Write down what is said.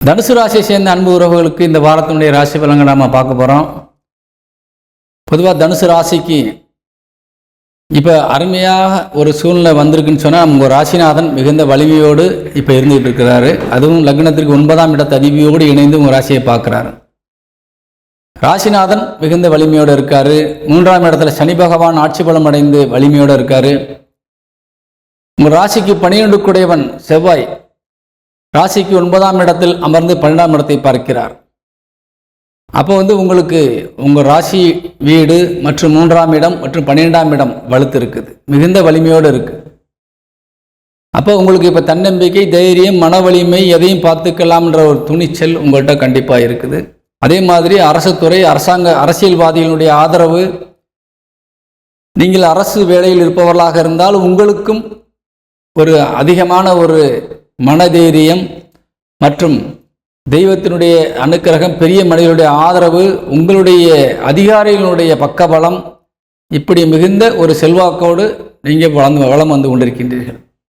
தனுசு ராசியை சேர்ந்த அன்பு உறவுகளுக்கு இந்த வாரத்தினுடைய ராசி பலன்களை நாம் பார்க்க போகிறோம். பொதுவாக தனுசு ராசிக்கு இப்போ அருமையாக ஒரு சூழ்நிலை வந்திருக்குன்னு சொன்னால் உங்கள் ராசிநாதன் மிகுந்த வலிமையோடு இப்போ இருந்துகிட்டு இருக்கிறாரு. அதுவும் லக்னத்திற்கு 9ஆம் இடத்து அதிபதியோடு இணைந்து உங்கள் ராசியை பார்க்குறாரு. ராசிநாதன் மிகுந்த வலிமையோடு இருக்கார். 3ஆம் இடத்துல சனி பகவான் ஆட்சி பலம் அடைந்து வலிமையோடு இருக்கார். உங்கள் ராசிக்கு 12 குடையவன் செவ்வாய் ராசிக்கு 9ஆம் இடத்தில் அமர்ந்து 12ஆம் இடத்தை பார்க்கிறார். அப்போ உங்களுக்கு உங்கள் ராசி வீடு மற்றும் 3ஆம் இடம் மற்றும் 12ஆம் இடம் வலுத்து இருக்குது, மிகுந்த வலிமையோடு இருக்குது. அப்போ உங்களுக்கு இப்போ தன்னம்பிக்கை, தைரியம், மன வலிமை, எதையும் பார்த்துக்கலாம்ன்ற ஒரு துணிச்சல் உங்கள்கிட்ட கண்டிப்பாக இருக்குது. அதே மாதிரி அரசு துறை, அரசியல்வாதிகளுடைய ஆதரவு, நீங்கள் அரசு வேலையில் இருப்பவர்களாக இருந்தால் உங்களுக்கும் ஒரு அதிகமான ஒரு மனதைரியம் மற்றும் தெய்வத்தினுடைய அனுக்கிரகம், பெரிய மனிதனுடைய ஆதரவு, உங்களுடைய அதிகாரிகளுடைய பக்கபலம், இப்படி மிகுந்த ஒரு செல்வாக்கோடு நீங்கள் வளம் வந்து கொண்டிருக்கின்றீர்கள்.